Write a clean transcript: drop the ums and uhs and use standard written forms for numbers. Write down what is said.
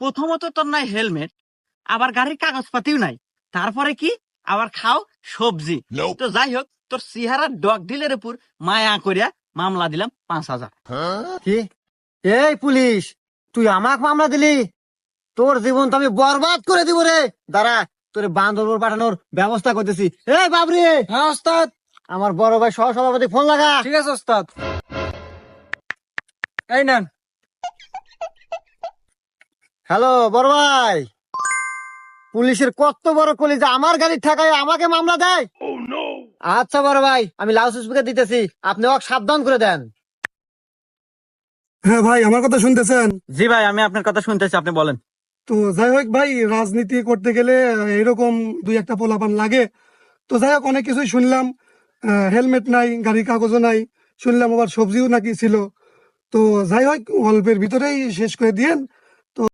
প্রথমত তোর নাই হেলমেট, আবার গাড়ির কাগজপাতিও নাই, তারপরে কি আবার খাও সবজি। তো যাই হোক, তোর চেহারা ডগ ডিলের উপর মায়া করিয়া মামলা দিলাম 5,000। কি? এই পুলিশ, তুই আমাক মামলা দিলি? তোর জীবন তো আমি বরবাদ করে দিব রে। দাঁড়া, তোর বান্দরবন পাঠানোর ব্যবস্থা করতেছি। এই বাবরি, হ্যাঁ ওস্তাদ। আমার বড় ভাই সহ সভাপতি ফোন লাগা। ঠিক আছে ওস্তাদ, এই নেন। হ্যালো বড় ভাই, পুলিশের কত বড় কলিজা, আমার গাড়ির ঠেকায় আমাকে মামলা দেয়। আচ্ছা বড় ভাই, আমি লাউড স্পিকার দিতেছি, আপনি ওকে সাবধান করে দেন। হ্যাঁ ভাই, আমার কথা শুনতেছেন? জি ভাই, আমি আপনার কথা শুনতেছি, আপনি বলেন। তো যাই হোক ভাই, রাজনীতি করতে গেলে এরকম দুই একটা পোলাপান লাগে। তো যাই হোক, অনেক কিছুই শুনলাম। হেলমেট নাই, গাড়ির কাগজও নাই, শুনলাম আবার সবজিও নাকি ছিল। তো যাই হোক, অল্পের ভিতরেই শেষ করে দিয়েন।